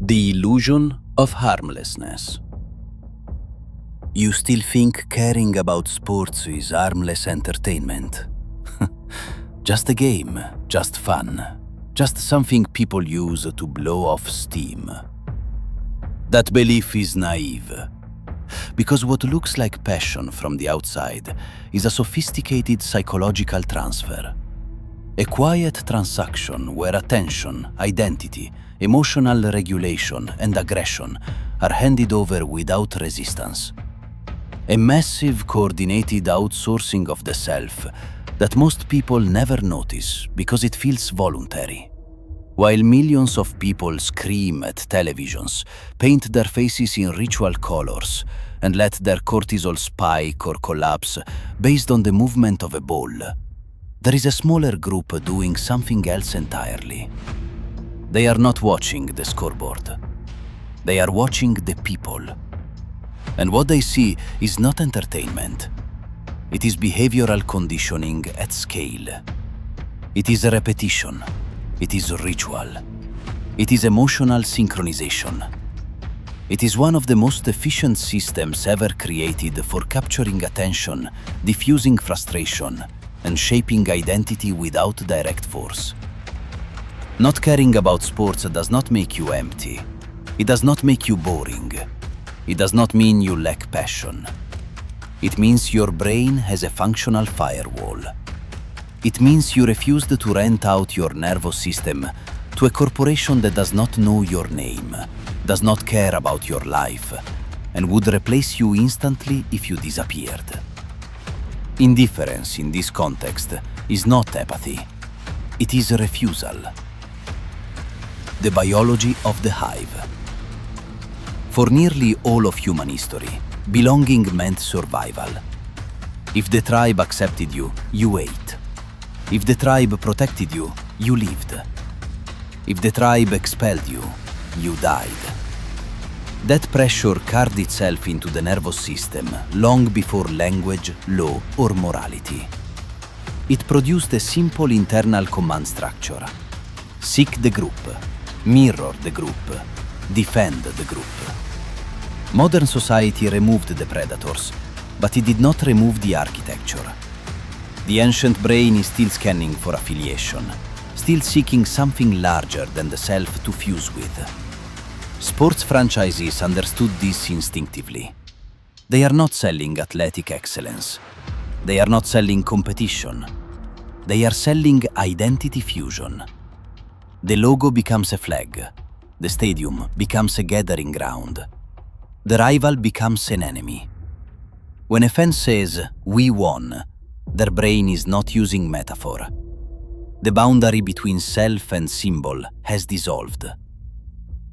The illusion of harmlessness. You still think caring about sports is harmless entertainment? Just a game, just fun, just something people use to blow off steam. That belief is naive, because what looks like passion from the outside is a sophisticated psychological transfer. A quiet transaction where attention, identity, emotional regulation, and aggression are handed over without resistance. A massive, coordinated outsourcing of the self that most people never notice because it feels voluntary. While millions of people scream at televisions, paint their faces in ritual colors, and let their cortisol spike or collapse based on the movement of a ball, there is a smaller group doing something else entirely. They are not watching the scoreboard. They are watching the people. And what they see is not entertainment. It is behavioral conditioning at scale. It is a repetition. It is ritual. It is emotional synchronization. It is one of the most efficient systems ever created for capturing attention, diffusing frustration, and shaping identity without direct force. Not caring about sports does not make you empty. It does not make you boring. It does not mean you lack passion. It means your brain has a functional firewall. It means you refused to rent out your nervous system to a corporation that does not know your name, does not care about your life, and would replace you instantly if you disappeared. Indifference in this context is not apathy. It is a refusal. The biology of the hive. For nearly all of human history, belonging meant survival. If the tribe accepted you, you ate. If the tribe protected you, you lived. If the tribe expelled you, you died. That pressure carved itself into the nervous system long before language, law, or morality. It produced a simple internal command structure. Seek the group, mirror the group, defend the group. Modern society removed the predators, but it did not remove the architecture. The ancient brain is still scanning for affiliation, still seeking something larger than the self to fuse with. Sports franchises understood this instinctively. They are not selling athletic excellence. They are not selling competition. They are selling identity fusion. The logo becomes a flag. The stadium becomes a gathering ground. The rival becomes an enemy. When a fan says, "We won," their brain is not using metaphor. The boundary between self and symbol has dissolved.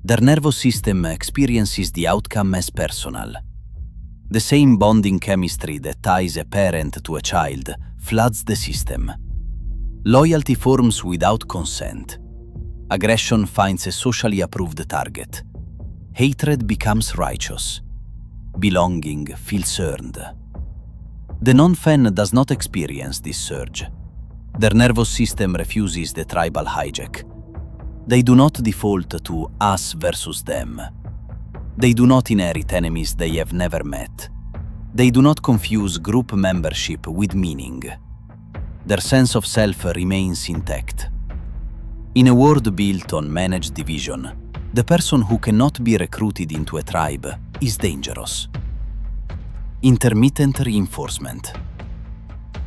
Their nervous system experiences the outcome as personal. The same bonding chemistry that ties a parent to a child floods the system. Loyalty forms without consent. Aggression finds a socially approved target. Hatred becomes righteous. Belonging feels earned. The non-fan does not experience this surge. Their nervous system refuses the tribal hijack. They do not default to us versus them. They do not inherit enemies they have never met. They do not confuse group membership with meaning. Their sense of self remains intact. In a world built on managed division, the person who cannot be recruited into a tribe is dangerous. Intermittent reinforcement.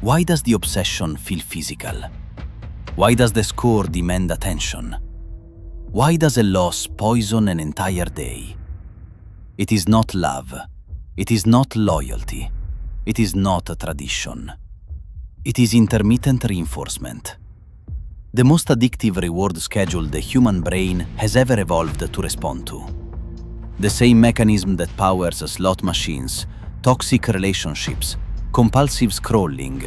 Why does the obsession feel physical? Why does the score demand attention? Why does a loss poison an entire day? It is not love. It is not loyalty. It is not a tradition. It is intermittent reinforcement. The most addictive reward schedule the human brain has ever evolved to respond to. The same mechanism that powers slot machines, toxic relationships, compulsive scrolling,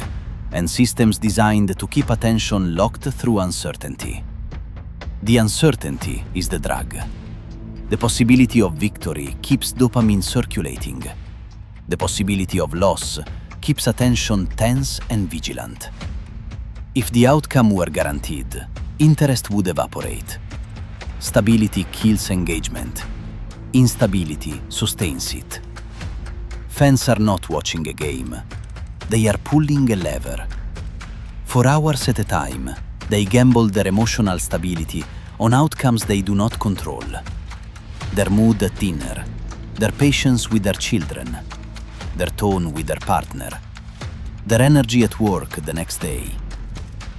and systems designed to keep attention locked through uncertainty. The uncertainty is the drug. The possibility of victory keeps dopamine circulating. The possibility of loss keeps attention tense and vigilant. If the outcome were guaranteed, interest would evaporate. Stability kills engagement. Instability sustains it. Fans are not watching a game. They are pulling a lever. For hours at a time, they gamble their emotional stability on outcomes they do not control. Their mood at dinner, their patience with their children, their tone with their partner, their energy at work the next day.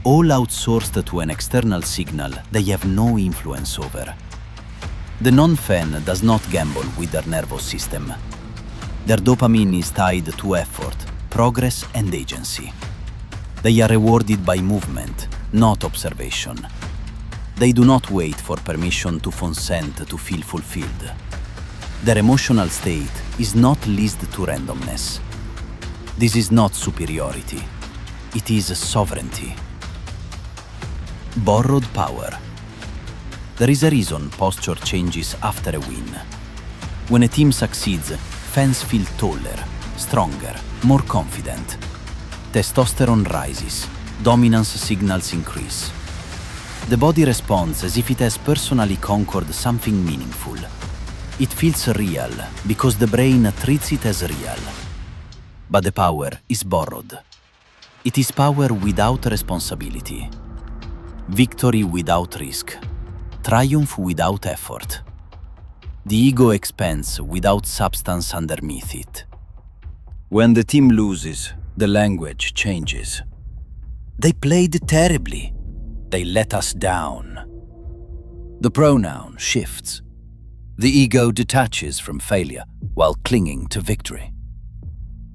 All outsourced to an external signal they have no influence over. The non-fan does not gamble with their nervous system. Their dopamine is tied to effort, progress, and agency. They are rewarded by movement, not observation. They do not wait for permission to consent to feel fulfilled. Their emotional state is not leased to randomness. This is not superiority. It is sovereignty. Borrowed power. There is a reason posture changes after a win. When a team succeeds, fans feel taller, stronger, more confident. Testosterone rises, dominance signals increase. The body responds as if it has personally conquered something meaningful. It feels real because the brain treats it as real. But the power is borrowed. It is power without responsibility. Victory without risk. Triumph without effort. The ego expands without substance underneath it. When the team loses, the language changes. They played terribly. They let us down. The pronoun shifts. The ego detaches from failure while clinging to victory.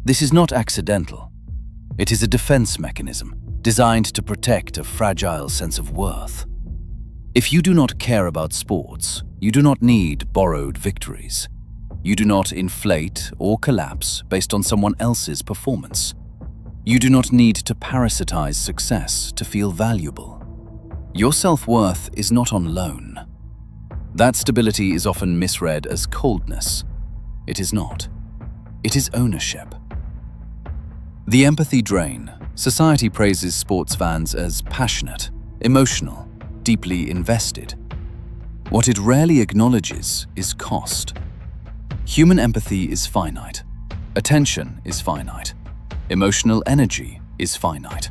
This is not accidental. It is a defense mechanism designed to protect a fragile sense of worth. If you do not care about sports, you do not need borrowed victories. You do not inflate or collapse based on someone else's performance. You do not need to parasitize success to feel valuable. Your self-worth is not on loan. That stability is often misread as coldness. It is not. It is ownership. The empathy drain. Society praises sports fans as passionate, emotional, deeply invested. What it rarely acknowledges is cost. Human empathy is finite. Attention is finite. Emotional energy is finite.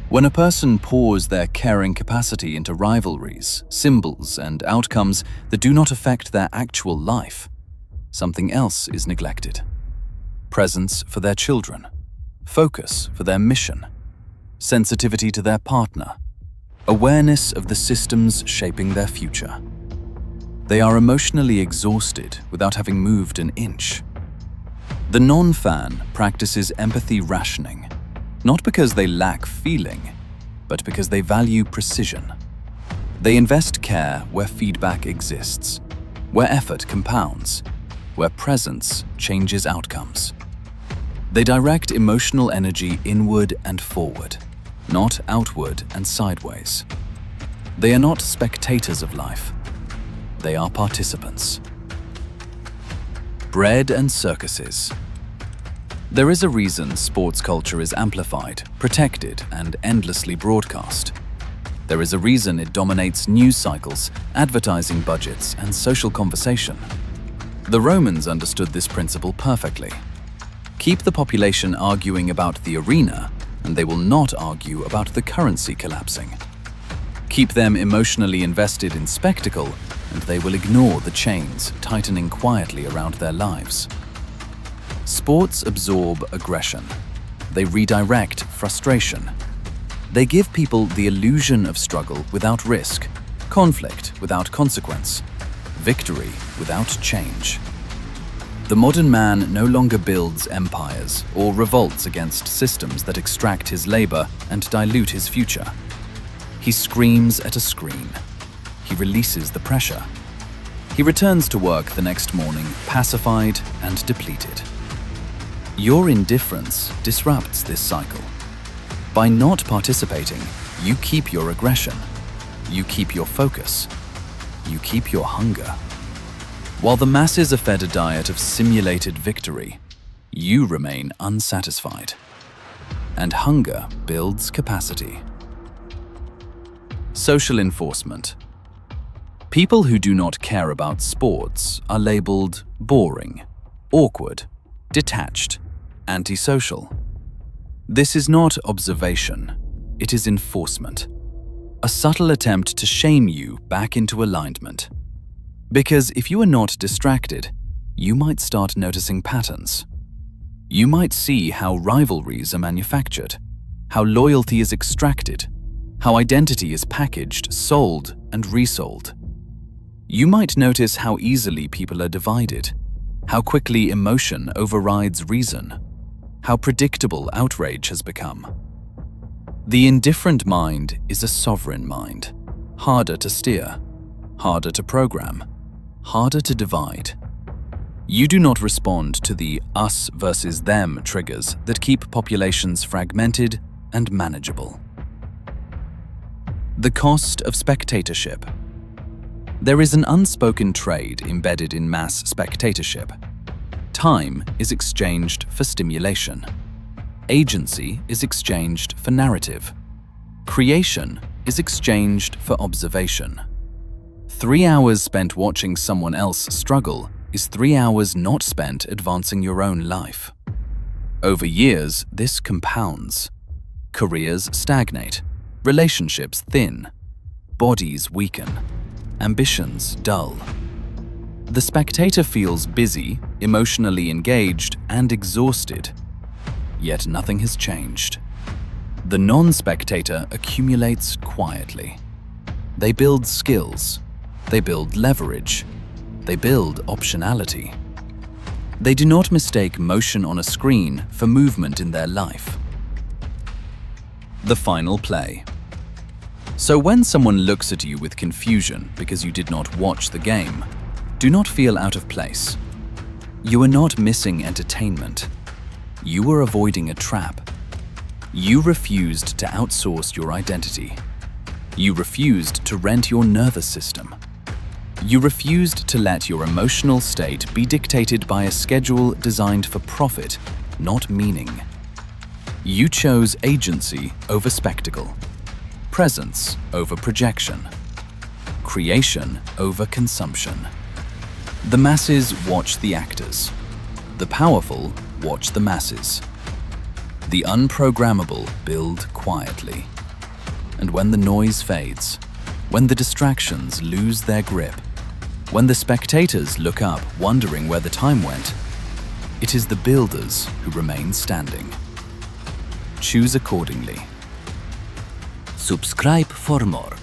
When a person pours their caring capacity into rivalries, symbols, and outcomes that do not affect their actual life, something else is neglected. Presence for their children, focus for their mission, sensitivity to their partner, awareness of the systems shaping their future. They are emotionally exhausted without having moved an inch. The non-fan practices empathy rationing, not because they lack feeling, but because they value precision. They invest care where feedback exists, where effort compounds, where presence changes outcomes. They direct emotional energy inward and forward, not outward and sideways. They are not spectators of life. They are participants. Bread and circuses. There is a reason sports culture is amplified, protected, and endlessly broadcast. There is a reason it dominates news cycles, advertising budgets, and social conversation. The Romans understood this principle perfectly. Keep the population arguing about the arena, and they will not argue about the currency collapsing. Keep them emotionally invested in spectacle, and they will ignore the chains tightening quietly around their lives. Sports absorb aggression. They redirect frustration. They give people the illusion of struggle without risk, conflict without consequence, victory without change. The modern man no longer builds empires or revolts against systems that extract his labor and dilute his future. He screams at a screen. He releases the pressure. He returns to work the next morning pacified and depleted. Your indifference disrupts this cycle. By not participating, you keep your aggression. You keep your focus. You keep your hunger. While the masses are fed a diet of simulated victory, you remain unsatisfied. And hunger builds capacity. Social enforcement. People who do not care about sports are labeled boring, awkward, detached, antisocial. This is not observation, it is enforcement. A subtle attempt to shame you back into alignment. Because if you are not distracted, you might start noticing patterns. You might see how rivalries are manufactured, how loyalty is extracted, how identity is packaged, sold, and resold. You might notice how easily people are divided, how quickly emotion overrides reason, how predictable outrage has become. The indifferent mind is a sovereign mind, harder to steer, harder to program, harder to divide. You do not respond to the us versus them triggers that keep populations fragmented and manageable. The cost of spectatorship. There is an unspoken trade embedded in mass spectatorship. Time is exchanged for stimulation. Agency is exchanged for narrative. Creation is exchanged for observation. 3 hours spent watching someone else struggle is 3 hours not spent advancing your own life. Over years, this compounds. Careers stagnate, relationships thin, bodies weaken, ambitions dull. The spectator feels busy, emotionally engaged, and exhausted, yet nothing has changed. The non-spectator accumulates quietly. They build skills, they build leverage, they build optionality. They do not mistake motion on a screen for movement in their life. The final play. So when someone looks at you with confusion because you did not watch the game, do not feel out of place. You are not missing entertainment. You are avoiding a trap. You refused to outsource your identity. You refused to rent your nervous system. You refused to let your emotional state be dictated by a schedule designed for profit, not meaning. You chose agency over spectacle, presence over projection, creation over consumption. The masses watch the actors. The powerful watch the masses. The unprogrammable build quietly. And when the noise fades, when the distractions lose their grip, when the spectators look up wondering where the time went, it is the builders who remain standing. Choose accordingly. Subscribe for more.